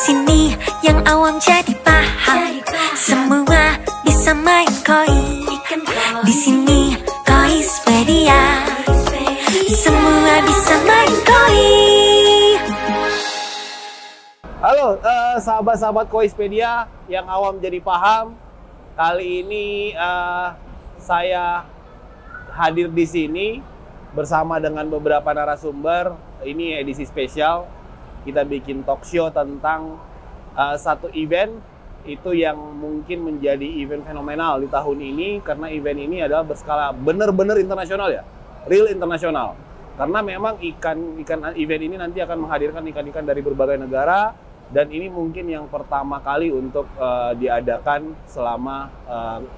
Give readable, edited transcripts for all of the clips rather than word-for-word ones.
sini yang awam jadi paham. Semua bisa main koi. Di sini Koispedia. Semua bisa main koi. Halo sahabat-sahabat Koispedia yang awam jadi paham. Kali ini saya hadir di sini bersama dengan beberapa narasumber. Ini edisi spesial. Kita bikin talk show tentang satu event itu yang mungkin menjadi event fenomenal di tahun ini, karena event ini adalah berskala benar-benar internasional ya, real internasional. Karena memang event ini nanti akan menghadirkan ikan-ikan dari berbagai negara, dan ini mungkin yang pertama kali untuk diadakan selama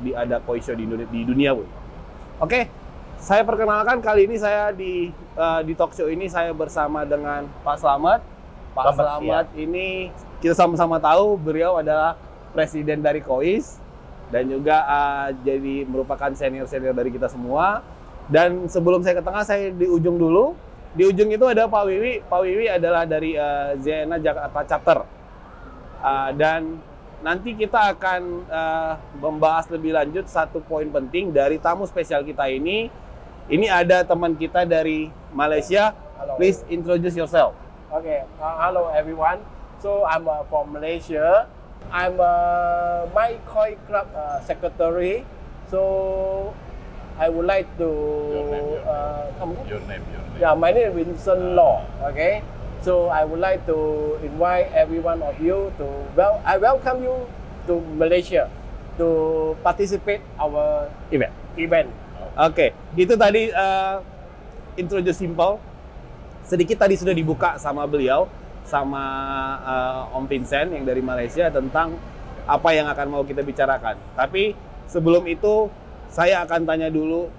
diada koi show di dunia pun. Oke, saya perkenalkan kali ini saya di talk show ini saya bersama dengan Pak Slamet. Pak Slamet ini kita sama-sama tahu beliau adalah presiden dari KOIS dan juga jadi merupakan senior-senior dari kita semua. Dan sebelum saya ke tengah, saya di ujung dulu. Di ujung itu ada Pak Wiwi. Pak Wiwi adalah dari ZNA Jakarta Chapter. Dan nanti kita akan membahas lebih lanjut satu poin penting dari tamu spesial kita ini. Ini ada teman kita dari Malaysia. Hello. Please introduce yourself. Okay, hello everyone. So I'm from Malaysia. I'm my koi club secretary. So I would like to Your name. Yeah, my name is Vincent Law. Okay, so I would like to invite every one of you to I welcome you to Malaysia to participate our event. Oke, itu tadi introduce simple. Sedikit tadi sudah dibuka sama beliau, sama Om Vincent yang dari Malaysia tentang apa yang akan mau kita bicarakan. Tapi sebelum itu, saya akan tanya dulu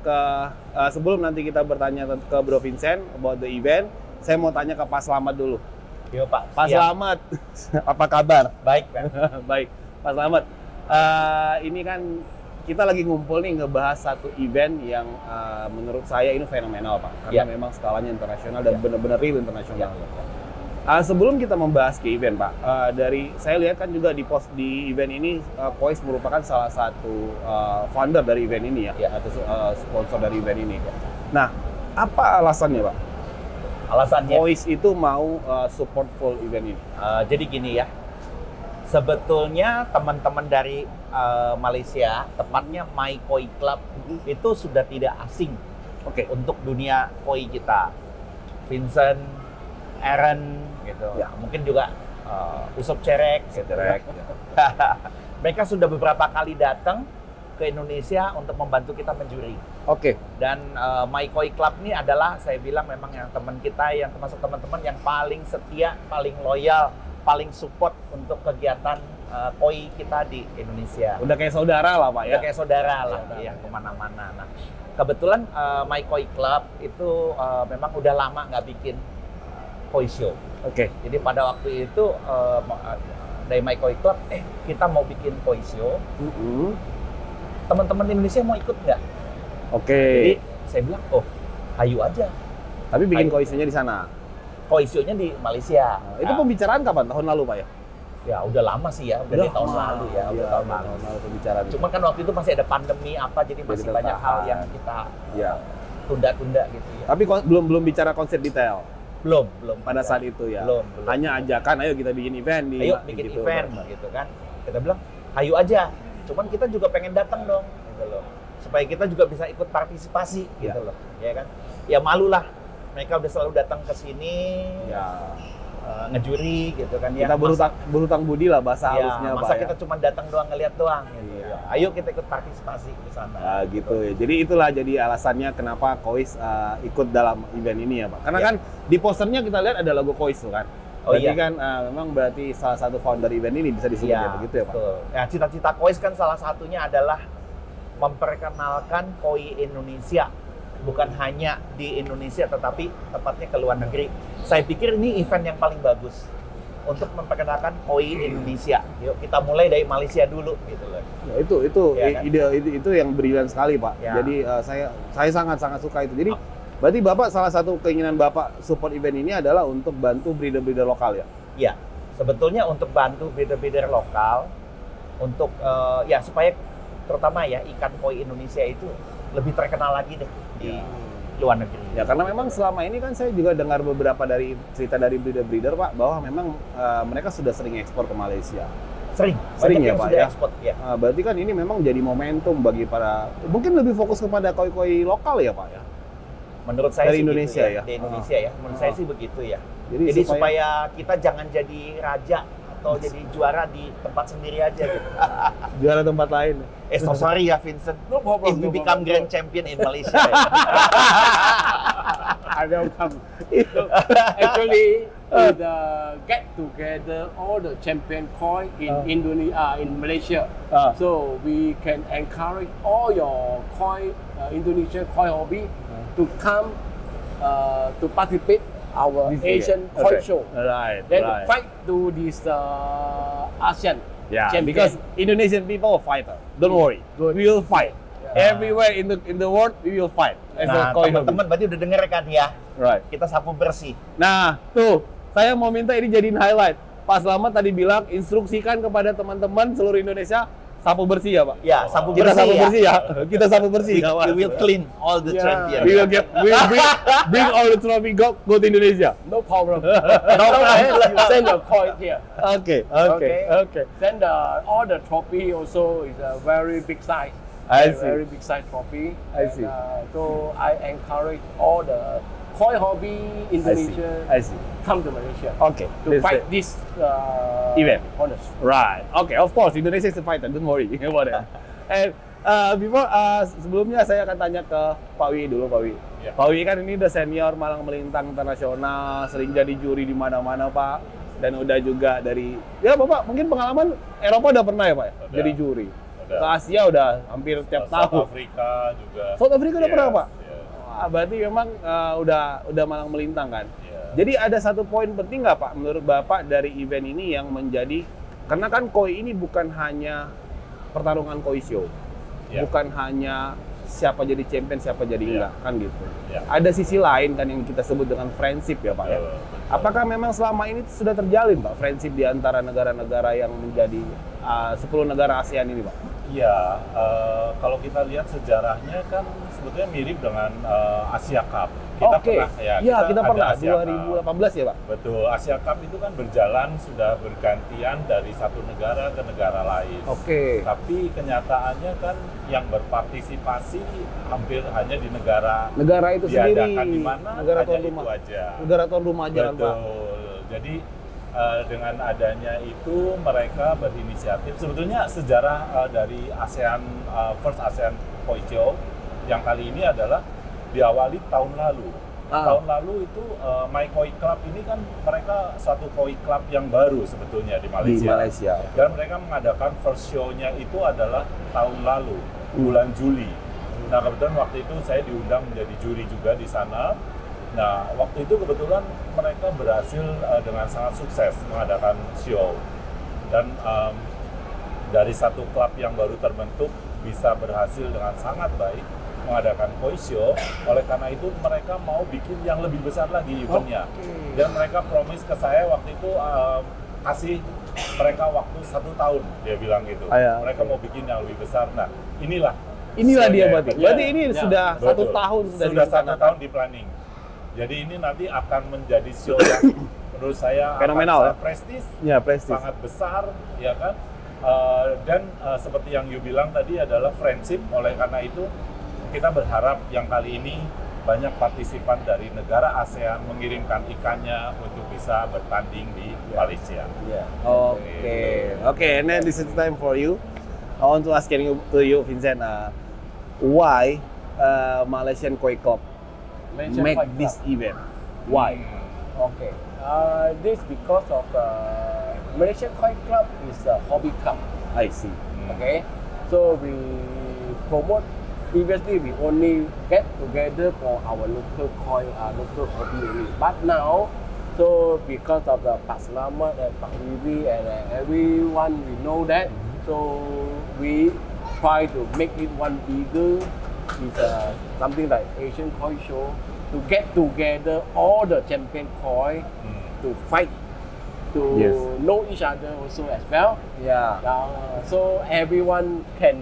sebelum nanti kita bertanya ke Bro Vincent about the event, saya mau tanya ke Pak Slamet dulu. Yo Pak. Pak Slamet, apa kabar? Baik Pak. Baik, Pak Slamet. Ini kan kita lagi ngumpul nih ngebahas satu event yang menurut saya ini fenomenal Pak, karena memang skalanya internasional dan benar-benar real internasional. Sebelum kita membahas ke event Pak, dari saya lihat kan juga di post di event ini KOIS merupakan salah satu founder dari event ini ya, atau sponsor dari event ini. Nah, apa alasannya Pak? Alasannya KOIS itu mau support full event ini. Jadi gini ya, sebetulnya teman-teman dari Malaysia, tepatnya My Koi Club itu sudah tidak asing untuk dunia koi kita. Vincent, Aaron, gitu. Ya. Mungkin juga Usop Cerek. Mereka sudah beberapa kali datang ke Indonesia untuk membantu kita menjuri. Dan My Koi Club ini adalah, saya bilang memang yang teman kita, yang termasuk teman-teman yang paling setia, paling loyal, paling support untuk kegiatan koi kita di Indonesia. Udah kayak saudara lah Pak ya? Udah kayak saudara lah, ya, kemana-mana. Nah, kebetulan My Koi Club itu memang udah lama nggak bikin koi show. Jadi pada waktu itu dari My Koi Club, kita mau bikin koi show. Teman-teman Indonesia mau ikut nggak? Jadi saya bilang, hayu aja. Tapi bikin koi show-nya di sana? Koi show-nya di Malaysia. Itu pembicaraan kapan? Tahun lalu Pak ya? Ya udah lama sih ya, udah tahun lalu ya, udah tahun lalu pembicaraan. Cuma kan waktu itu masih ada pandemi jadi masih banyak hal yang kita tunda-tunda gitu ya. Tapi belum bicara konsep detail. Belum pada saat itu ya. Belum. Hanya ajakan, ayo kita bikin event ayo bikin gitu, event gitu kan. Kita bilang, hayu aja. Cuman kita juga pengen datang dong gitu loh. Supaya kita juga bisa ikut partisipasi gitu loh. Ya kan? Ya malu lah. Mereka udah selalu datang ke sini. Ngejuri gitu kan ya. Kita berhutang budi lah bahasa halusnya Pak. Masa kita cuma datang doang, ngeliat doang gitu. Ayo kita ikut partisipasi di sana. Gitu ya. Jadi itulah jadi alasannya kenapa KOIS ikut dalam event ini ya Pak. Karena kan di posternya kita lihat ada logo KOIS tuh kan. Berarti kan memang berarti salah satu founder event ini bisa disebut begitu ya Pak. Ya, cita-cita KOIS kan salah satunya adalah memperkenalkan koi Indonesia. Bukan hanya di Indonesia, tetapi tepatnya ke luar negeri. Saya pikir ini event yang paling bagus untuk memperkenalkan koi Indonesia. Yuk kita mulai dari Malaysia dulu gitu loh. Ya, itu yang brilian sekali Pak. Jadi saya sangat suka itu. Jadi berarti Bapak salah satu keinginan Bapak support event ini adalah untuk bantu breeder-breeder lokal ya? Iya. Sebetulnya untuk bantu breeder-breeder lokal, untuk ya supaya terutama ya ikan koi Indonesia itu lebih terkenal lagi deh di luar negeri. Ya karena memang selama ini kan saya juga dengar beberapa dari cerita dari breeder-breeder Pak, bahwa memang mereka sudah sering ekspor ke Malaysia. Sering Sering ya yang Pak sudah ya? ekspor ya. Berarti kan ini memang jadi momentum bagi para, mungkin lebih fokus kepada koi-koi lokal ya Pak ya? Menurut saya Dari sih Indonesia gitu ya? Di Indonesia ya, menurut saya sih begitu ya. Jadi supaya kita jangan jadi raja atau jadi juara di tempat sendiri aja gitu. juara tempat lain. So sorry ya Vincent, No problem. if we no become problem. grand champion in Malaysia. Ya. I welcome. So, actually, we get together all the champion koi in Indonesia, in Malaysia. So we can encourage all your koi, Indonesian koi hobby to come to participate our This year. Asian koi Okay. show. Right, Then right. fight to this ASEAN Yeah, champion. because Indonesian people are fighter. Don't worry, Good. we will fight. Everywhere in the world we will fight. As Nah, a koi hobby. teman-teman berarti udah denger kan ya? Right. Kita sapu bersih. Nah, tuh, saya mau minta ini jadiin highlight. Pak Slamet tadi bilang instruksikan kepada teman-teman seluruh Indonesia sapu bersih ya, Pak. Ya, sapu Kita bersih sapu ya. bersih ya. Kita sapu bersih. We will clean all the Yeah. champion. We will bring all the trophy go to Indonesia. No problem. No problem. Send your koi here. Okay. Then all the trophy also is a very big size. I see. Very big size trophy. I see. So I encourage all the koi hobby Indonesia I see. come to Malaysia Okay. to fight this Event. honors. Right. Okay. Of course, Indonesia is a fighter. Don't worry about that. And before sebelumnya saya akan tanya ke Pak Wi dulu, Pak Wi. Ya. Pak Wi kan ini udah senior Malang Melintang internasional, sering jadi juri di mana-mana, Pak. Dan udah juga dari ya Bapak mungkin pengalaman Eropa udah pernah ya, Pak? Udah. Jadi juri. Udah. Ke Asia udah hampir tiap South tahun. Afrika juga. South Africa udah pernah, Pak? Yes. Wah, berarti memang udah Malang Melintang kan. Iya. Jadi ada satu poin penting nggak Pak menurut Bapak dari event ini yang menjadi, karena kan koi ini bukan hanya pertarungan koi show, Ya. bukan hanya siapa jadi champion siapa jadi Ya. enggak kan gitu. Ya. Ada sisi lain kan yang kita sebut dengan friendship ya Pak ya. Betul. Apakah memang selama ini sudah terjalin Pak friendship di antara negara-negara yang menjadi 10 negara ASEAN ini Pak? Iya, kalau kita lihat sejarahnya kan sebetulnya mirip dengan Asia Cup. Kita Oke. pernah, ya, Ya, kita ada pernah Asia Cup. 2018 ya Pak? Betul, Asia Cup itu kan berjalan sudah bergantian dari satu negara ke negara lain. Oke. Tapi kenyataannya kan yang berpartisipasi hampir hanya di negara Negara itu sendiri. diadakan di mana, Negara hanya tuan itu rumah. aja. Negara tuan rumah aja kan Pak. Betul. Jadi dengan adanya itu mereka berinisiatif. Sebetulnya sejarah dari ASEAN First ASEAN Koi Show yang kali ini adalah diawali tahun lalu. Tahun lalu itu My Koi Club ini kan mereka satu koi club yang baru sebetulnya di Malaysia. Di Malaysia. Dan mereka mengadakan first show-nya itu adalah tahun lalu, bulan Juli. Nah kebetulan waktu itu saya diundang menjadi juri juga di sana. Nah, waktu itu kebetulan mereka berhasil dengan sangat sukses mengadakan show. Dan dari satu klub yang baru terbentuk bisa berhasil dengan sangat baik mengadakan koi show. Oleh karena itu mereka mau bikin yang lebih besar lagi eventnya. Dan mereka promise ke saya waktu itu kasih mereka waktu 1 tahun, dia bilang gitu. Mereka mau bikin yang lebih besar. Nah, inilah dia berarti. Ya, Berarti ini ya. sudah betul. 1 tahun sudah 1 tahun di planning. Jadi ini nanti akan menjadi show yang menurut saya fenomenal ya. sangat prestis, Ya, prestis. sangat besar, ya kan? Dan seperti yang you bilang tadi adalah friendship. Oleh karena itu kita berharap yang kali ini banyak partisipan dari negara ASEAN mengirimkan ikannya untuk bisa bertanding di Malaysia. Okay. And then this is the time for you. I want to ask to you, Vincent, why Malaysian Koi Club Malaysia make Koi Club. this event? Why? Okay. This because of Malaysia Koi Club is a hobby club. I see. Okay. So we promote. Previously, we only get together for our local koi, local hobby only. But now, so because of the Pak Slamet and Pak Wiwi and everyone we know that, so we try to make it one bigger. It's something like Asian Koi Show to get together all the champion koi to fight to Yes. know each other also as well. Yeah. So everyone can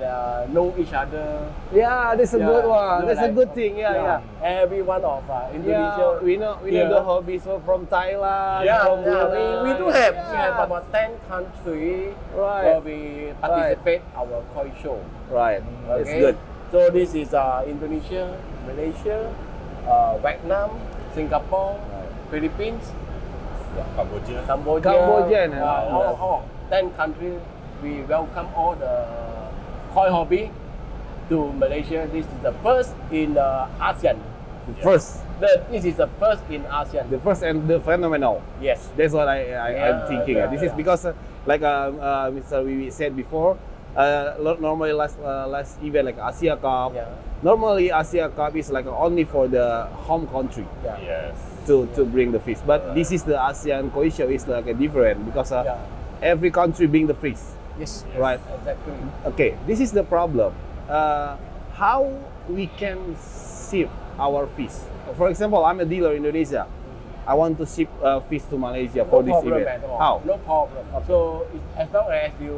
know each other. Yeah, that's a Yeah, good one. you know, That's a like, good thing. Yeah. Everyone of Indonesia. Yeah, we know Yeah. the hobbies from Thailand. From we do Brunei. have Yeah. about 10 countries Right. where we participate our koi show. Right. That's Okay? good. So this is Indonesia, Malaysia, Vietnam, Singapore, Philippines, Kamboja. Cambodia, Cambodia, all 10 countries. We welcome all the koi hobby to Malaysia. This is the first in ASEAN. This is the first in ASEAN. The first and the phenomenal. Yes. That's what I'm thinking. yeah, This is because, like Mr. Wiwi said before, normally last event like Asia Cup. Yeah. Normally Asia Cup is like only for the home country Yeah. Yes. to bring the fish. But this is the ASEAN Koi Show is like different because Yeah. every country bring the fish. Yes. Right. Exactly. Okay, this is the problem. How we can ship our fish? For example, I'm a dealer in Indonesia. I want to ship fish to Malaysia for this problem event. at all. How? No problem. So as long as you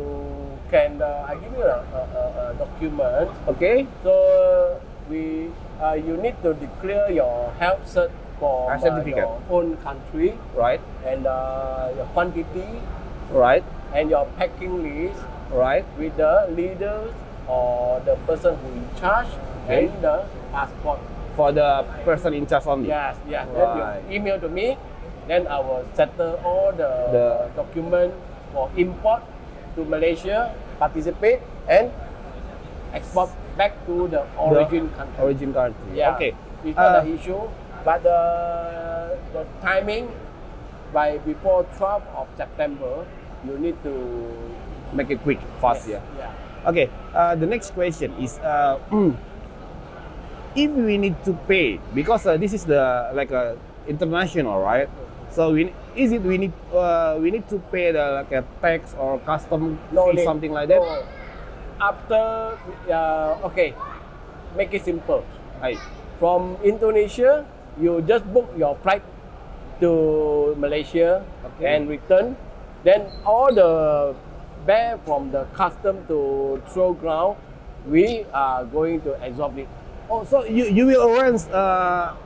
can, I give you a document. Okay. So you need to declare your health cert for Certificate. your own country Right. and your quantity Right. and your packing list Right. with the leaders or the person who in charge Okay. and the passport. For the person in charge only. Yes, yes. Right. Then you email to me, then I will settle all the document for import to Malaysia, participate and export back to the origin country. Origin country. Yeah. Okay. It's not an issue, but the timing by before 12th of September, you need to Make it quick, fast. yes, Yeah. Okay. The next question is, if we need to pay, because this is the like international, right? So we need to pay the like a tax or custom fee, need. something like that. No. After, okay, make it simple. Aye. From Indonesia, you just book your flight to Malaysia Okay. and return. Then all the bear from the custom to throw ground, we are going to absorb it. Oh, so you will arrange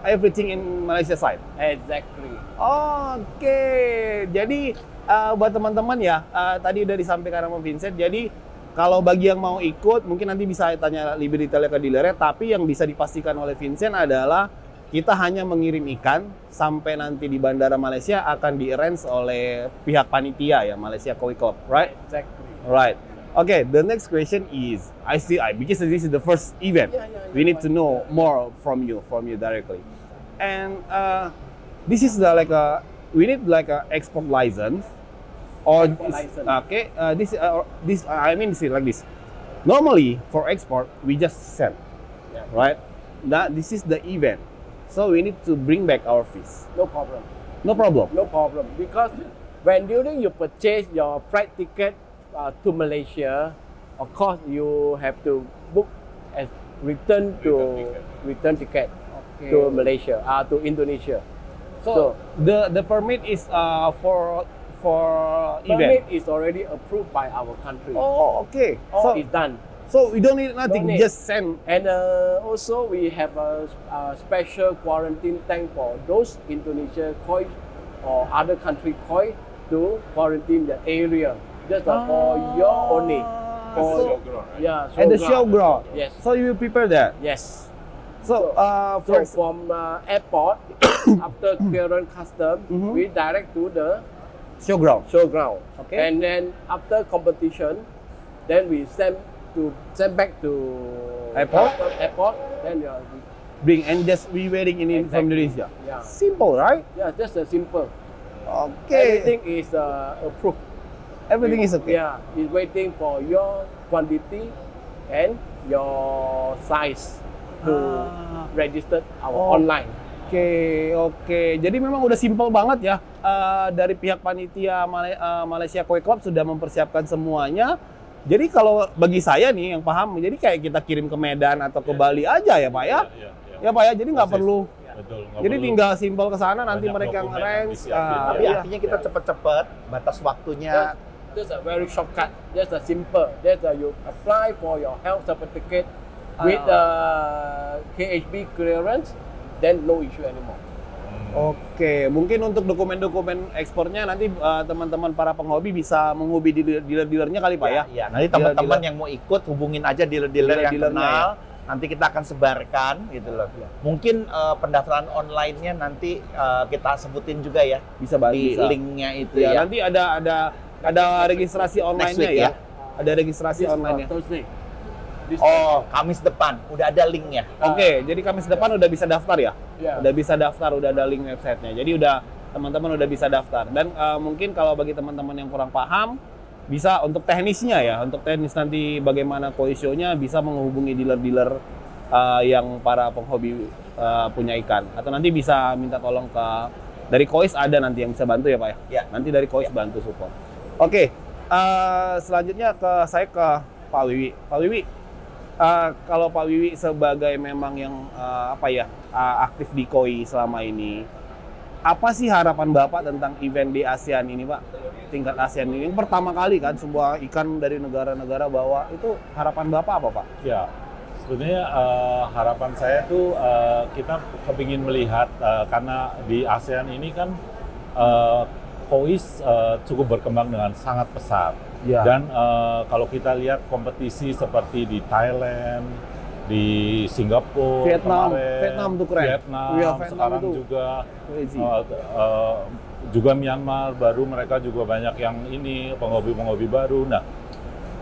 everything in Malaysia side. Exactly. Oke, jadi buat teman-teman ya, tadi udah disampaikan sama Vincent. Jadi kalau bagi yang mau ikut, mungkin nanti bisa tanya lebih detailnya ke dealernya. Tapi yang bisa dipastikan oleh Vincent adalah kita hanya mengirim ikan sampai nanti di bandara Malaysia akan di-arrange oleh pihak panitia ya, Malaysia Koi Club, right? Exactly. Right. Okay, the next question is, because this is the first event, we need to know more from you directly. And this is the we need like a export license, or Export license. okay, this I mean like this. Normally for export we just send, Yeah. right? Now this is the event, so we need to bring back our fish. No problem. No problem. No problem. Because when during you purchase your flight ticket to Malaysia, of course you have to book as return ticket to Malaysia, to Indonesia. So the permit is for permit event. is already approved by our country. Oh, okay. All So is done. So we don't need nothing, Don't need. just send. And also we have a special quarantine tank for those Indonesia koi or other country koi to quarantine the area. Just for your only. For, Showground, right? yeah, At the showground. showground. Yes. So you will prepare that. Yes. So So from airport, after clearance custom, Mhm. we direct to the showground. showground. Okay. And then after competition, then we send back to Airport? Airport. Then Bring and just we waiting in from Exactly. Indonesia. Yeah. Simple, right? Yeah, just a simple. Okay. Everything is approved. Everything is okay. Yeah, it's waiting for your quantity and your size to register our online. Oke. Jadi memang udah simple banget ya. Dari pihak panitia Malaysia Koi Club sudah mempersiapkan semuanya. Jadi kalau bagi saya nih yang paham, jadi kayak kita kirim ke Medan atau ke Bali aja ya Pak ya. Iya. Ya Pak ya, jadi nggak Persis. perlu Betul. nggak Jadi perlu tinggal simpel ke sana nanti banyak mereka dokumen yang nge-range. disiapin. Tapi Iya. Artinya kita cepet-cepet, batas waktunya. Just a very shortcut. Just a simple. Just you apply for your health certificate with KHB clearance, then no issue anymore. Oke, mungkin untuk dokumen-dokumen ekspornya nanti teman-teman para penghobi bisa menghubungi dealer-dealernya kali Pak ya? Iya, nanti teman-teman yang mau ikut hubungin aja dealer-dealer yang Dealer-dealernya kenal. Nanti kita akan sebarkan gitu loh. Mungkin pendaftaran online-nya nanti kita sebutin juga ya Bisa bantu. di Bisa. link-nya itu Ya, ya. nanti ada registrasi online-nya week, ya. Ada registrasi This online-nya. Thursday. This Oh, Kamis depan udah ada linknya. Oke, jadi Kamis depan udah bisa daftar ya? Yeah. Udah bisa daftar, udah ada link websitenya. Jadi udah teman-teman udah bisa daftar. Dan mungkin kalau bagi teman-teman yang kurang paham, bisa untuk teknisnya ya, untuk teknis nanti bagaimana koi show-nya bisa menghubungi dealer-dealer yang para penghobi punya ikan. Atau nanti bisa minta tolong ke dari Kois ada nanti yang bisa bantu ya Pak ya? Ya. Nanti dari Kois bantu support. Oke, selanjutnya saya ke Pak Wiwi. Pak Wiwi, kalau Pak Wiwi sebagai memang yang aktif di koi selama ini, apa sih harapan Bapak tentang event di ASEAN ini Pak? Tingkat ASEAN ini pertama kali kan sebuah ikan dari negara-negara bawa, itu harapan Bapak apa Pak? Ya, sebenarnya harapan saya tuh kita kepingin melihat karena di ASEAN ini kan kois cukup berkembang dengan sangat pesat. Ya. Dan kalau kita lihat kompetisi seperti di Thailand, di Singapura, Vietnam tuh keren. Vietnam, Iya, Vietnam sekarang itu juga crazy. juga Myanmar baru mereka juga banyak yang ini penghobi-penghobi baru. Nah,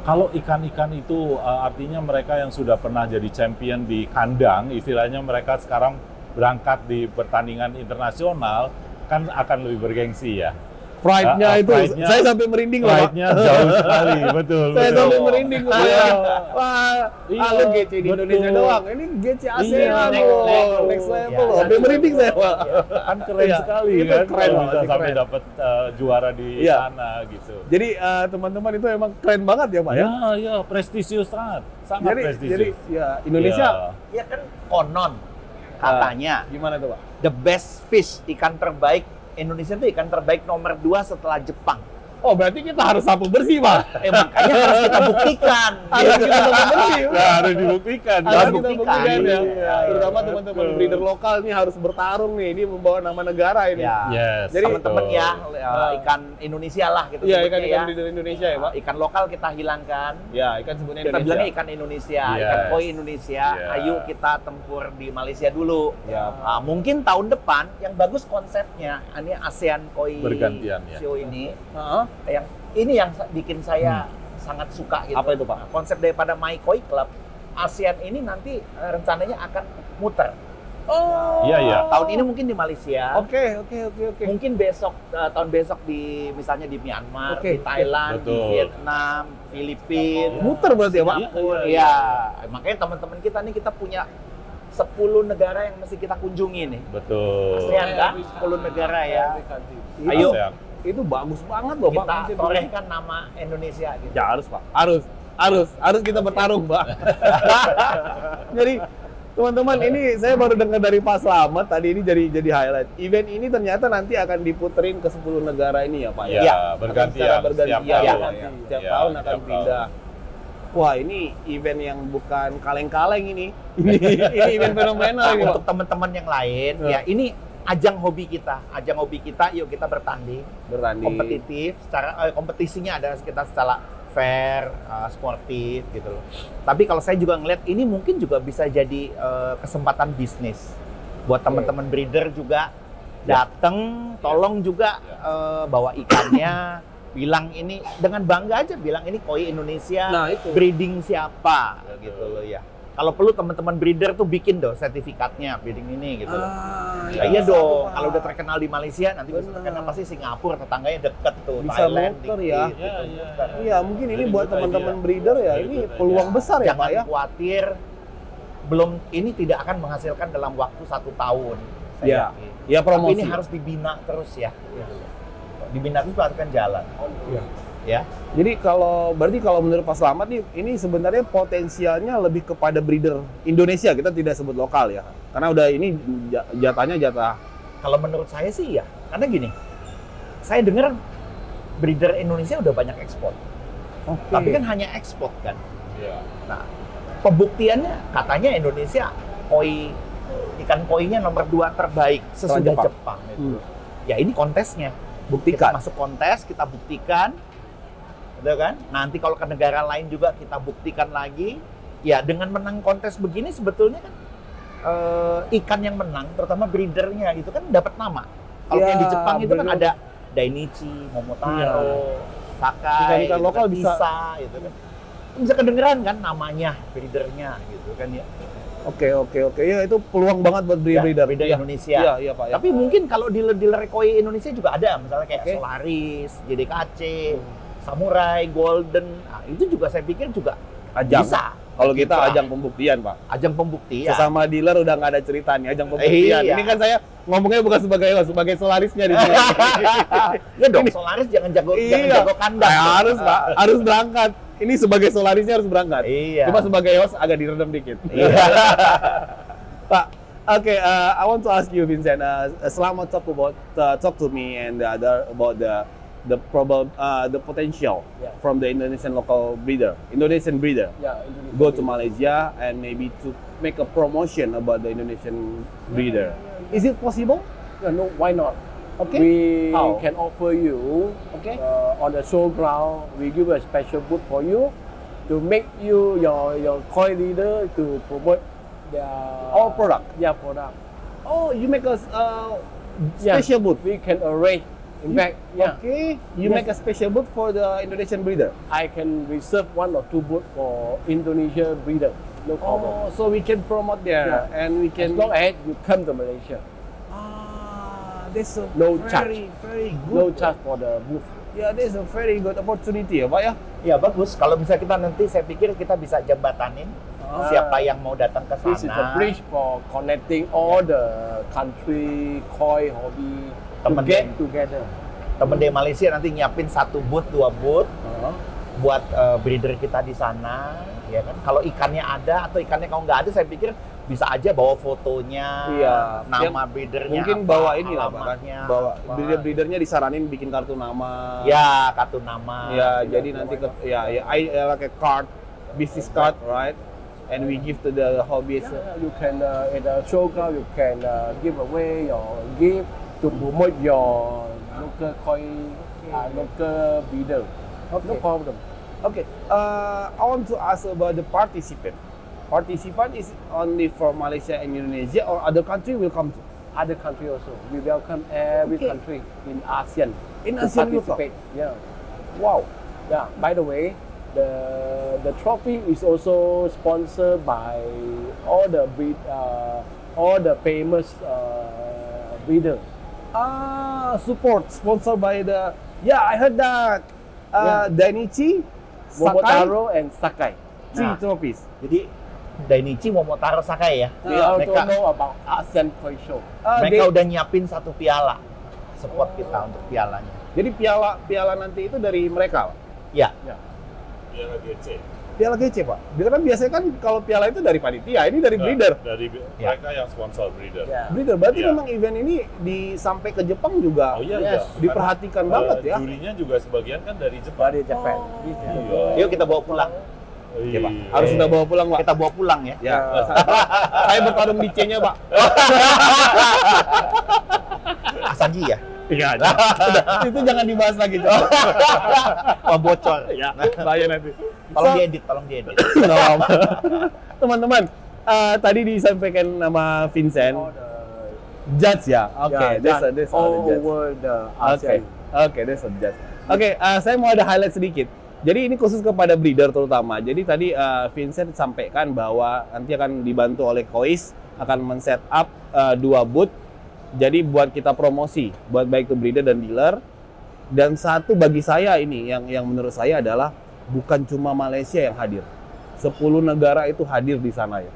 kalau ikan-ikan itu artinya mereka yang sudah pernah jadi champion di kandang, istilahnya mereka sekarang berangkat di pertandingan internasional kan akan lebih bergengsi ya. Pride-nya itu, pride-nya- saya sampai merinding loh Pak. Pride-nya jauh sekali, betul. Saya betul. sampai merinding loh Pak ya. Iya. Wah, Iya, lu GC di betul. Indonesia doang, ini GC ASEAN Iya, loh, next level loh. Ya, Sampai merinding saya Pak. Kan keren Iya, sekali itu kan, keren kalau banget, bisa itu sampai keren. dapat juara di Iya. sana gitu. Jadi teman-teman itu emang keren banget ya Pak ya. Ya, prestisius sangat Jadi prestisius. ya Indonesia Ya. Ya kan konon katanya gimana tuh Pak? the best fish, ikan terbaik Indonesia itu ikan terbaik nomor 2 setelah Jepang. Oh berarti kita harus sapu bersih Pak. Makanya harus kita buktikan. Harus kita sapu bersih. Nah, harus dibuktikan. Harus kita buktikan. buktikan ya. Iya, Terutama betul. teman-teman breeder lokal nih harus bertarung nih. Ini membawa nama negara ini. Ya. Yes. Jadi Teman-teman betul. ya, ikan Indonesia lah gitu. Iya sebutnya ikan-ikan ya. breeder Indonesia ya Pak. Ikan lokal kita hilangkan. Ya ikan sebutnya Kita Indonesia. bilangnya ikan Indonesia, Yes. ikan koi Indonesia. Yes. Ayo kita tempur di Malaysia dulu. Ya. Mungkin tahun depan yang bagus konsepnya, ini ASEAN Koi Bergantian, ya. Show ini, Heeh. yang ini yang bikin saya sangat suka gitu. Apa itu, Pak? Konsep daripada My Koi Club, ASEAN ini nanti rencananya akan muter. Oh. Iya, iya. Tahun ini mungkin di Malaysia. Oke. Mungkin besok tahun besok di misalnya di Myanmar, Oke. di Thailand, di Betul. Vietnam, Filipina, Muter berarti ya Pak. Singapura. Iya. Makanya teman-teman kita nih kita punya 10 negara yang mesti kita kunjungi nih. Betul. ASEAN kan 10 negara ya. Ayo. ASEAN. Itu bagus banget loh Pak. Kita konsep ini. torehkan nama Indonesia gitu. Ya harus Pak. Harus kita bertarung Pak. Jadi teman-teman ini saya baru dengar dari Pak Slamet tadi ini jadi highlight. Event ini ternyata nanti akan diputerin ke 10 negara ini ya Pak ya. Iya, Akan bergantian. secara bergantian Setiap ya, tahun. Pak, ya. Setiap Iya, tahun akan setiap pindah. Wah ini event yang bukan kaleng-kaleng ini. Ini event fenomenal Nah, ini Pak. untuk teman-teman yang lain, Ya. ya ini ajang hobi kita. Ajang hobi kita, yuk kita bertanding. Bertanding. Kompetitif, secara kompetisinya adalah kita secara fair, sportif gitu loh. Tapi kalau saya juga ngeliat ini mungkin juga bisa jadi kesempatan bisnis buat teman-teman breeder juga datang, tolong juga bawa ikannya, bilang ini dengan bangga aja bilang ini koi Indonesia, Nah, itu. breeding siapa gitu loh ya. Kalau perlu teman-teman breeder tuh bikin dong sertifikatnya breeding ini gitu loh. Ya, iya dong, kalau udah terkenal di Malaysia nanti bisa Benar. terkenal pasti Singapura, tetangganya deket tuh, Bisa Thailand, muter dikit, ya. gitu, Iya, muter. Iya mungkin ini Jadi buat good teman-teman idea. breeder ya. Very Ini good peluang idea. besar ya Pak Jangan ya. khawatir, ini tidak akan menghasilkan dalam waktu 1 tahun. Saya Iya. yakin. Ya Tapi promosi. ini harus dibina terus ya. Dibina terus baru akan jalan. Iya. Ya. Jadi berarti kalau menurut Pak Slamet nih, ini sebenarnya potensialnya lebih kepada breeder Indonesia, kita tidak sebut lokal ya. Karena udah ini jatahnya jatah. Kalau menurut saya sih ya, karena gini, saya dengar breeder Indonesia udah banyak ekspor. Oke. Tapi kan hanya ekspor kan. Iya. Nah, pembuktiannya katanya Indonesia ikan koinya nomor 2 terbaik sesudah Jepang. Jepang itu. Ya ini kontesnya. Buktikan. Kita masuk kontes, kita buktikan. Gitu kan? Nanti kalau ke negara lain juga kita buktikan lagi. Ya dengan menang kontes begini sebetulnya kan ikan yang menang, terutama breedernya itu kan dapat nama. Kalau Ya, kayak di Jepang itu kan bener. ada Dainichi, Momotaro, Sakai, Ikan-ikan gitu lokal kan, bisa. Isa, gitu kan. Bisa kedengeran kan namanya breedernya gitu kan ya. Oke. Ya itu peluang banget buat breeder. breeder Iya. Indonesia. Iya, Pak. Ya. Tapi mungkin kalau dealer-dealer koi Indonesia juga ada, misalnya kayak Oke. Solaris, JDKC, Samurai, Golden. Nah, itu juga saya pikir juga Ajang. bisa. Kalau kita Kiprah. ajang pembuktian, Pak. Ajang pembuktian. Sesama dealer udah nggak ada ceritanya, ajang pembuktian. Iya. Ini kan saya ngomongnya bukan sebagai Solarisnya di sini. Ya dong, Ini- Solaris jangan jago Iya. kandang. dong. Harus, Pak. Harus berangkat. Ini sebagai Solarisnya harus berangkat. Iya. Cuma sebagai host agak diredam dikit. Iya. Pak, okay, I want to ask you, Vincent. Slamet talk to me and the other about the potential Yeah. from the Indonesian local breeder, Indonesian breeder. Yeah, Indonesia. Go to Malaysia and maybe to make a promotion about the Indonesian breeder. Is it possible? Yeah, no, why not? Okay. We How? can offer you Okay. on the showground. We give a special booth for you to make you your koi leader to promote their Our product. Yeah, product. Oh, you make a Yeah. special booth. We can arrange. In fact, yeah, Okay. You Yes. make a special booth for the Indonesian breeder. I can reserve 1 or 2 booths for Indonesia breeder. No problem. Oh, so we can promote there Yeah. and we As can. long as you come to Malaysia, That's a No very good. no charge for the booth. Yeah, that's a very good opportunity ya, Pak ya. Ya bagus. Kalau misalnya kita nanti, saya pikir kita bisa jembatanin siapa yang mau datang ke This is a sana. bridge for connecting all the country koi hobby to Temen get yang- together. Temen dari Malaysia nanti nyiapin 1 booth, 2 booth buat breeder kita di sana, ya kan? Kalau ikannya ada atau ikannya kalau nggak ada, saya pikir bisa aja bawa fotonya, Iya. nama breedernya, Mungkin apa, bawa ini lah, Pak kan. alamatnya, Bawa apa. breeder-breedernya disaranin bikin kartu nama. Ya, kartu nama. Ya, jadi nanti like a card, business card, right? And we give to the hobbyists. Yeah, you can at the showground you can give away your gift to promote your local koi, local breeder. No Okay. problem. Okay, I want to ask about the participant. Participant is only from Malaysia and Indonesia, or other country will come to? Other country also. We welcome every Okay. country in ASEAN In to ASEAN you participate. Yeah. Wow. Yeah. By the way, the trophy is also sponsored by all the famous breeder. Support sponsored by the. Yeah, I heard that. Dainichi, Sakai, Momotaro and Sakai. 3 trophies. Jadi Dainichi, Momotaro, Sakai ya. We also mereka know about ASEAN Koi Show. mereka udah nyiapin 1 piala support kita untuk pialanya. Jadi piala nanti itu dari mereka, Pak? Ya, Piala GC. Piala GC, Pak. Dia kan biasanya kan kalau piala itu dari panitia, ini dari breeder. Dari Ya. mereka yang sponsor breeder. Yeah. Breeder, berarti Iya. memang event ini sampai ke Jepang juga Oh iya, Yes. iya. diperhatikan Karena, banget ya. Jurinya juga sebagian kan dari Jepang. Dari Japan. Iya. yuk kita bawa pulang. Iya, Pak. Harus sudah bawa pulang, Pak. Kita bawa pulang ya. Ya. Saya bertarung di C-nya, Pak. Asanji ya. Iya. Itu jangan dibahas lagi, Cok. Wah, bocor. Ya, bahaya nanti. Tolong diedit, tolong diedit. Nggak apa-apa. Teman-teman, tadi disampaikan nama Vincent. All the Judge ya? Oke, yeah, that's done all the all judge. over the Oke, ASEAN. that's a judge. Oke, saya mau ada highlight sedikit. Jadi ini khusus kepada breeder terutama. Jadi tadi Vincent sampaikan bahwa nanti akan dibantu oleh Kois akan men-set up 2 booth. Jadi buat kita promosi, buat baik itu breeder dan dealer. Dan satu bagi saya ini yang menurut saya adalah bukan cuma Malaysia yang hadir. 10 negara itu hadir di sana ya.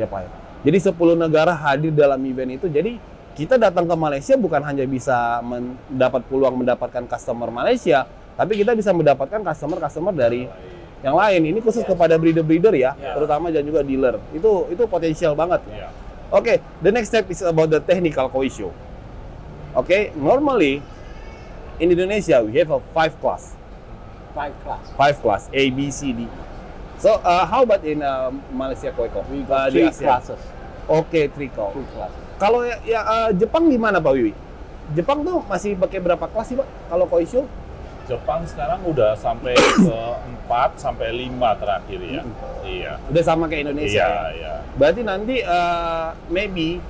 Ya Pak ya. Jadi 10 negara hadir dalam event itu. Jadi kita datang ke Malaysia bukan hanya bisa mendapat peluang mendapatkan customer Malaysia, tapi kita bisa mendapatkan customer dari yang lain. Ini khusus kepada breeder-breeder ya, terutama dan juga dealer. Itu potensial banget. Iya. Oke, the next step is about the technical koi show. Oke, normally in Indonesia we have a 5 class. 5 class, A, B, C, D. So how about in Malaysia Koi Co? We got di 3 ASEAN? classes. Oke, 3 classes. Kalau Jepang di mana Pak Wiwi? Jepang tuh masih pakai berapa kelas sih Pak kalau koi show? Jepang sekarang udah sampai ke 4 sampai 5 terakhir ya. Iya. Udah sama kayak Indonesia Iya, ya? iya. Berarti nanti maybe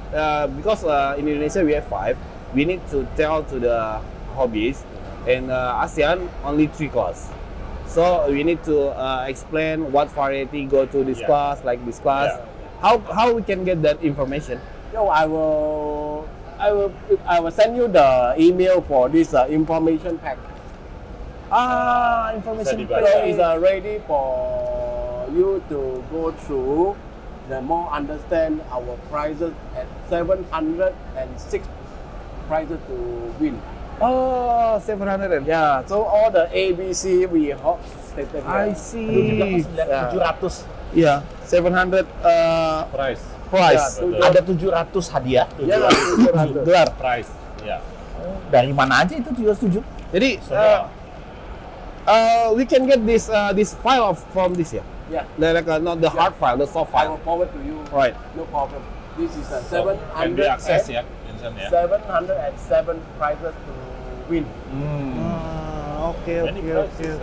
because in Indonesia we have 5, we need to tell to the hobbies and ASEAN only 3 class. So we need to explain what variety go to this Yeah. class, like this class. Yeah. How we can get that information? Yo, I will send you the email for this information pack. Information. Bisa So dibaca. it's ready for you to go through. The more understand our prices at 706 prices to win. Oh, 700. Yeah, so all the ABC we have stated I here. see. 700. Yeah, 700 Price. price. Yeah, Ada 700 hadiah. Yeah, 700. Gelar. Price. Ya. Dari mana aja itu 707? Jadi Semua. we can get this file from this ya. Yeah, Like not the hard file, the soft I will file. forward to you. Right. No problem. This is a Can diakses ya, Vincent ya. 707 prizes to win. Oke Many prices,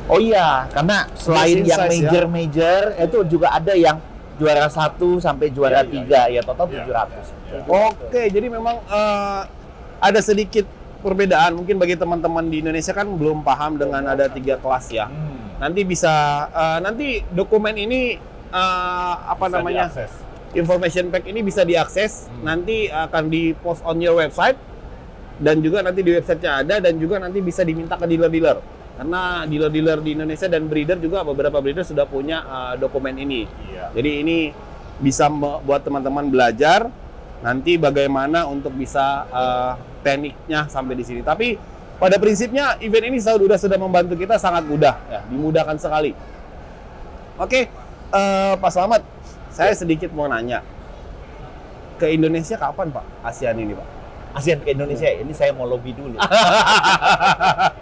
Oh iya, karena selain Mesin yang size, ya. major itu juga ada yang juara 1 sampai juara Iya, 3 ya total Iya. 700. Ya. Oke, jadi memang ada sedikit perbedaan. Mungkin bagi teman-teman di Indonesia kan belum paham dengan ada 3 kelas ya. Nanti bisa nanti dokumen ini apa Bisa namanya? diakses. Information pack ini bisa diakses. Nanti akan di-post on your website dan juga nanti di websitenya ada dan juga nanti bisa diminta ke dealer-dealer. Karena dealer-dealer di Indonesia dan breeder juga beberapa breeder sudah punya dokumen ini. Iya. Jadi ini bisa buat teman-teman belajar nanti bagaimana untuk bisa tekniknya sampai di sini. Tapi pada prinsipnya event ini sudah membantu kita sangat mudah, ya, dimudahkan sekali. Oke, Pak Slamet, saya sedikit mau nanya ke Indonesia kapan Pak ASEAN ini Pak? ASEAN ke Indonesia, ini saya mau lobby dulu.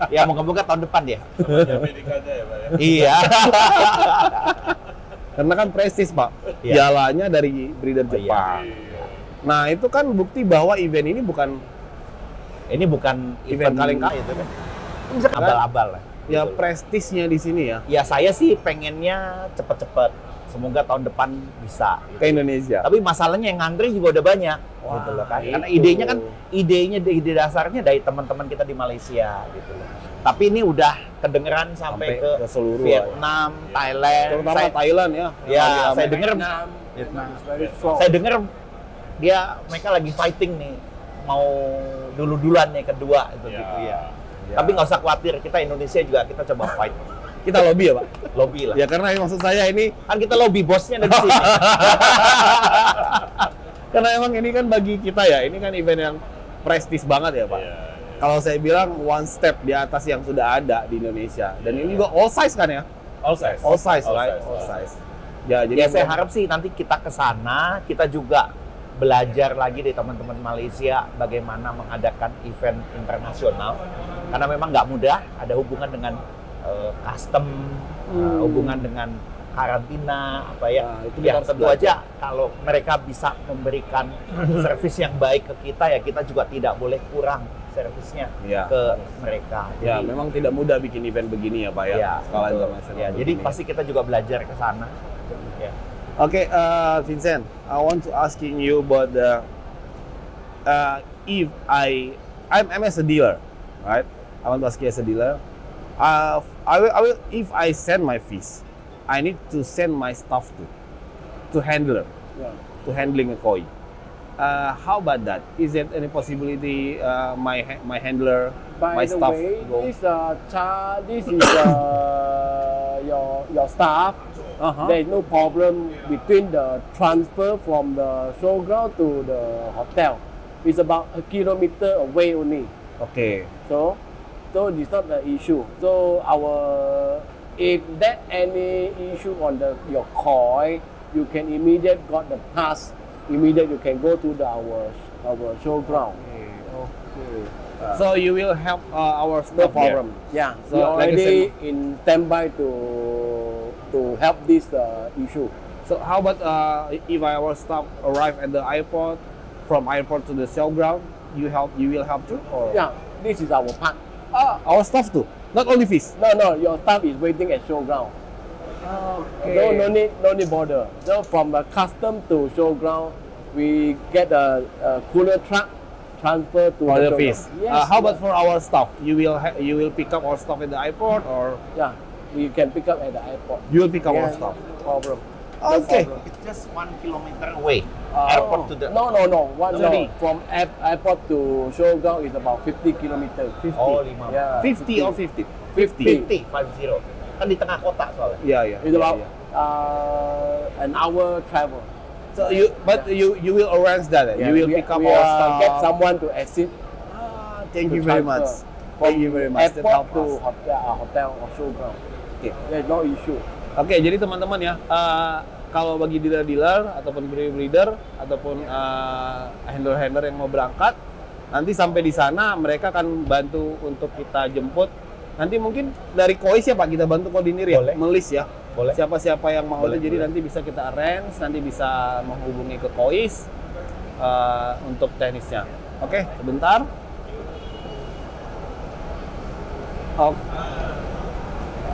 Ya moga-moga tahun depan ya. Sama Amerika aja ya Pak ya. Iya. Karena kan prestis Pak, Iya. jalannya dari breeder Oh, iya. Jepang. Iya. Nah itu kan bukti bahwa event ini bukan Ini bukan Event event kaleng-kaleng. itu kan. Ini bisa abal-abal lah. ya Gitu. prestisnya di sini ya Ya saya sih pengennya cepet-cepet. Semoga tahun depan bisa. gitu. ke Indonesia. Tapi masalahnya yang ngantri juga udah banyak. Wah, gitu loh kan. Karena itu. idenya kan ide dasarnya dari teman-teman kita di Malaysia gitu loh. Tapi ini udah kedengeran sampai ke seluruh Vietnam, Thailand. terutama Saya- Thailand ya. Ya, saya dengar Vietnam is very strong. saya dengar mereka lagi fighting nih, mau duluan nih kedua itu Ya. gitu ya. Ya. Tapi nggak usah khawatir, kita Indonesia juga kita coba fight, Kita lobby ya Pak. lobby lah. Ya karena maksud saya ini Kan kita lobby bosnya dari sini. karena emang ini kan bagi kita ya ini kan event yang prestis banget ya Pak. Iya. Kalau saya bilang one step di atas yang sudah ada di Indonesia dan ini juga all size kan ya? All size. All size, right? size. All size. Ya jadi Ya saya harap sih nanti kita ke sana, kita juga belajar lagi dari teman-teman Malaysia bagaimana mengadakan event internasional. Karena memang nggak mudah, ada hubungan dengan custom, hubungan dengan karantina, apa ya. Nah, itu kita Ya harus tentu belajar. aja kalau mereka bisa memberikan servis yang baik ke kita, ya kita juga tidak boleh kurang servisnya Ya. ke mereka. Ya, Jadi- memang tidak mudah bikin event begini ya Pak ya. Ya, Skala betul. internasional. Ya, jadi begini. pasti kita juga belajar ke sana. Ya. Oke, Vincent, I want to asking you about the if I'm as a dealer, right? I want to ask you as a dealer. I will if I send my fish, I need to send my staff to handler, Yeah. to handling a koi. How about that? Is there any possibility my handler, By my the staff way, go? this is your staff. Uh-huh. There is no problem between the transfer from the showground to the hotel. It's about a kilometer away only. Okay. So So it's not the issue. So if that any issue on your coin, you can immediate got the pass. Immediate you can go to our showground. Okay. So you will help our No staff problem. Yeah. So, So like I already in standby to help this issue. So how about if our staff arrive at the airport, from airport to the showground, you will help too? Or? Yeah. This is our part. Our staff too, not only fish. No. Your staff is waiting at showground. Okay. No need border. So from the custom to showground, we get a cooler truck transfer to For the showground. fish. Yes. How about for our staff? You will pick up our staff at the airport, or Yeah, we can pick up at the airport. you will pick up our Yeah, staff? no problem. Okay. problem. It's just 1 kilometer away. Airport to the. No. Sorry. From airport to showground is about 50 kilometers. 50. Oh, 5. Yeah. 50 or 50? 50. 50. Kan di tengah kota soalnya. Yeah. It's about an hour travel. So you will arrange that. Yeah, You will we- pick up we, our staff. Get someone to assist. Thank to you very transfer much. Thank you very much. That Airport help to us. hotel or showground. Okay. There's no issue. Oke, jadi teman-teman ya, kalau bagi dealer-dealer ataupun breeder ataupun handler-handler yang mau berangkat, nanti sampai di sana mereka akan bantu untuk kita jemput. Nanti mungkin dari Kois ya Pak, kita bantu koordinir ya, Boleh. melis ya. Boleh. Siapa-siapa yang mau Boleh, itu, jadi boleh. nanti bisa kita arrange, nanti bisa menghubungi ke Kois untuk teknisnya. Oke, sebentar.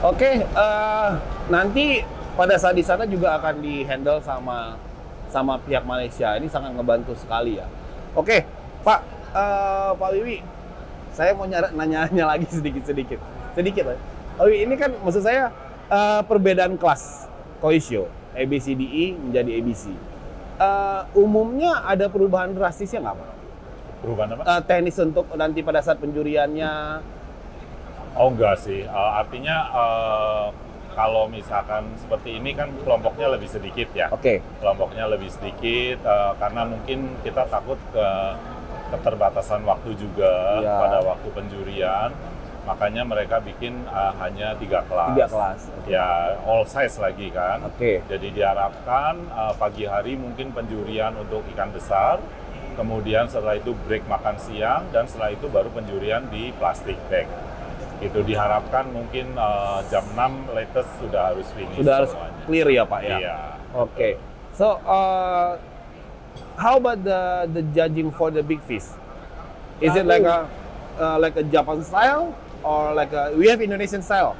Oke, nanti pada saat di sana juga akan di-handle sama pihak Malaysia. Ini sangat ngebantu sekali ya. Oke, Pak Wiwi, saya mau nanya lagi sedikit lah. Pak Wiwi, ini kan maksud saya perbedaan kelas Koisho, ABCDE menjadi ABC. Umumnya ada perubahan drastisnya nggak Pak? Perubahan apa? Teknis untuk nanti pada saat penjuriannya. Oh enggak sih, artinya kalau misalkan seperti ini kan kelompoknya lebih sedikit ya. Oke. Kelompoknya lebih sedikit karena mungkin kita takut keterbatasan waktu juga Ya. pada waktu penjurian. Makanya mereka bikin hanya 3 kelas. 3 kelas. Ya, all size lagi kan. Oke. Jadi diharapkan pagi hari mungkin penjurian untuk ikan besar, kemudian setelah itu break makan siang, dan setelah itu baru penjurian di plastic bag. Itu diharapkan mungkin jam 6 latest sudah harus finish Sudah harus semuanya. clear ya Pak ya? Iya. Oke. So, how about the judging for the big fish? Is it like a Japan style or like we have Indonesian style?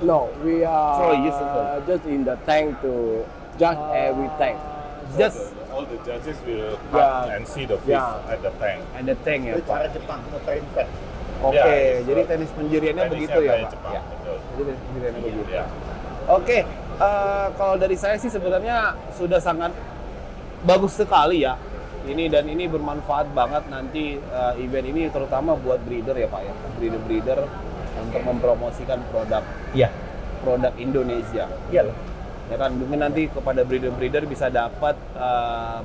No, we are Sorry, yes, sir. just in the tank to judge every tank. Just All the judges will come Yeah. and see the fish Yeah. at the tank. and the tank ya Itu Pak. cara Jepang muterin fan. Oke, Ya, jadi teknis penjuriannya Teknisnya begitu ya kayak Pak? Jepang, Ya. betul. Jadi teknis penjuriannya begitu. Ya. Oke, kalau dari saya sih sebenarnya sudah sangat bagus sekali ya. Ini bermanfaat banget nanti event ini terutama buat breeder ya Pak ya. Breeder untuk mempromosikan produk Indonesia. Iya loh. Ya kan, mungkin nanti kepada breeder bisa dapat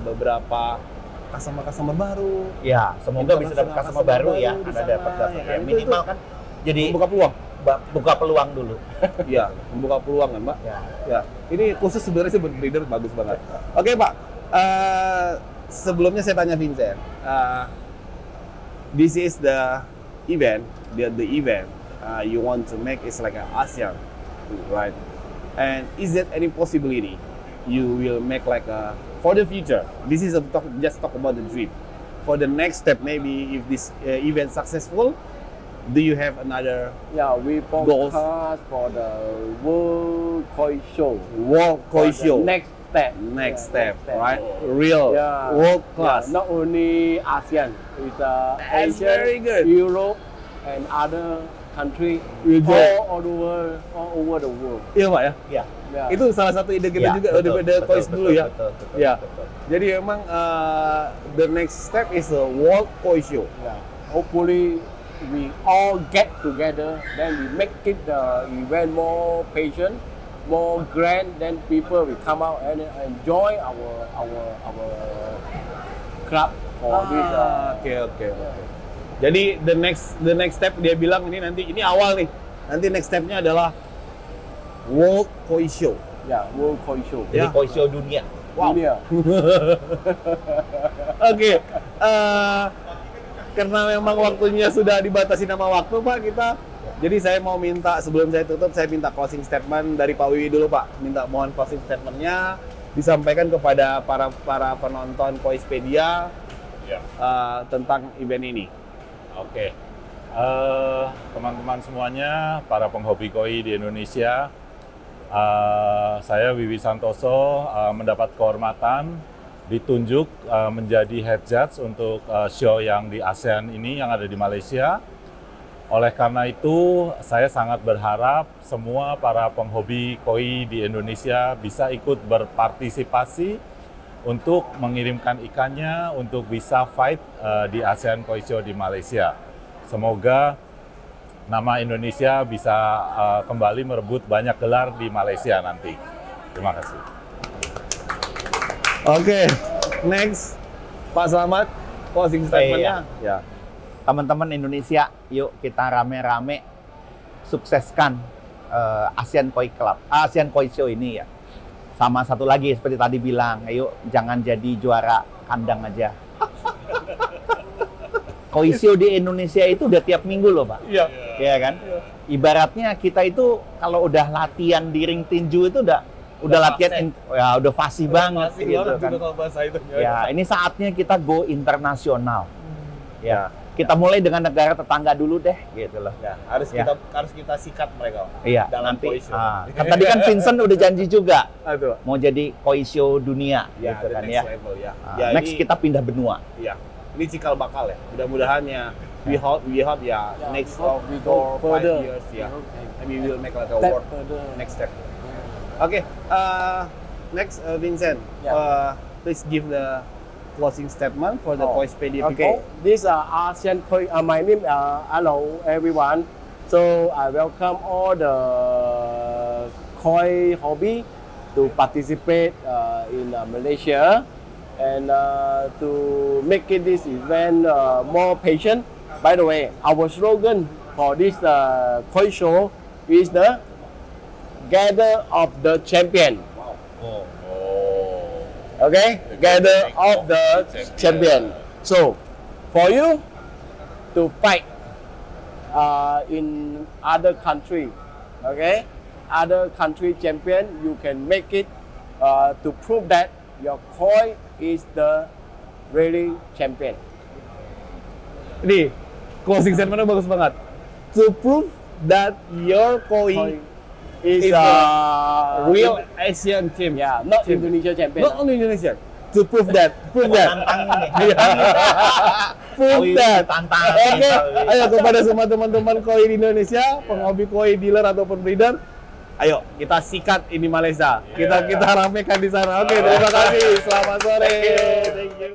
beberapa customer baru. Ya, semoga bisa dapat customer baru ya. di Anda sana, dapat ya kan? ya. Minimal kan jadi Membuka peluang. buka peluang dulu. Iya, membuka peluang kan Mbak. Ya. Ya, ini khusus sebenarnya sih buat breeder bagus banget. Oke Pak, sebelumnya saya tanya Vincent, this is the event, the event you want to make is like an ASEAN, right? And is there any possibility you will make like a for the future? This is just talk about the dream. For the next step, maybe if this event successful, do you have another Yeah, we Goals. forecast for the World Koi Show. World Koi For the Show? Next step. Next Yeah, step, next step. right? Real, Yeah. world class. Yeah, not only ASEAN, it's That's Asia, very good. Europe, and other country You join. all over the world. Iya Pak ya. Iya. Yeah. Itu salah satu ide kita Iya, juga betul, daripada betul, Kois betul, dulu ya. betul, betul, Ya. betul. Jadi memang the next step is a World Koi Show. Yeah. Hopefully, we all get together, then we make it the event more patient, more grand. Then people will come out and enjoy our club for this. Oke. Jadi the next step dia bilang ini awal nih. Nanti next stepnya adalah World Koi Show. Ya, World Koi Show. Jadi Ya. koi show dunia. Dunia. Oke, karena memang waktunya sudah dibatasi nama waktu Pak jadi saya mau minta sebelum saya tutup saya minta closing statement dari Pak Wiwi dulu Pak. Mohon closing statementnya disampaikan kepada para penonton Koispedia Ya. tentang event ini. Oke. Teman-teman semuanya, para penghobi koi di Indonesia, saya Wiwi Santoso mendapat kehormatan ditunjuk menjadi head judge untuk show yang di ASEAN ini yang ada di Malaysia. Oleh karena itu, saya sangat berharap semua para penghobi koi di Indonesia bisa ikut berpartisipasi untuk mengirimkan ikannya untuk bisa fight di ASEAN Koi Show di Malaysia. Semoga nama Indonesia bisa kembali merebut banyak gelar di Malaysia nanti. Terima kasih. Oke, next Pak Slamet closing statementnya. Ya. Teman-teman Indonesia, yuk kita rame-rame sukseskan ASEAN Koi Club, ASEAN Koi Show ini ya. Sama satu lagi seperti tadi bilang, ayo jangan jadi juara kandang aja. Koi Show di Indonesia itu udah tiap minggu loh Pak. Iya. Iya kan? Ibaratnya kita itu kalau udah latihan di ring tinju itu udah latihan ya udah fasih banget gitu kan. Kalau bahasa itu. Ya, ini saatnya kita go internasional. Ya, kita mulai dengan negara tetangga dulu deh, gitu loh. Ya, harus kita sikat mereka. Iya, dalam nanti. Koi Show. Kan tadi kan Vincent udah janji juga Aduh. mau jadi Koi Show dunia, Ya, gitu the kan next ya. level ya. Next kita pindah benua. Ya, ini cikal bakal ya. Mudah-mudahan ya. We hope ya. Yeah, Next we hope of we go 4 5 further. years ya. Okay. And we will make like a Step world further. next step. Okay, next Vincent, Yeah. please give the closing statement for the Koispedia Okay, people. this ASEAN Koi. My name. Hello everyone. So I welcome all the koi hobby to participate in Malaysia and to make it this event more patient. By the way, our slogan for this koi show is the Gather of the Champion. Okay, gather of the champion. So, for you to fight in other country, okay, other country champion, you can make it to prove that your koi is the really champion. Ini closing statementnya bagus banget. To prove that your Koi koi is is a real Asian team. yeah, not team. Indonesia champion. Not only Indonesia. To prove that. Tantang ini. Prove Koi that. tantang. Oke, ayo kepada semua teman-teman koi di Indonesia, penghobi koi dealer ataupun breeder, ayo kita sikat ini Malaysia. Kita ramekan di sana. Oke, terima kasih. Selamat sore. Thank you.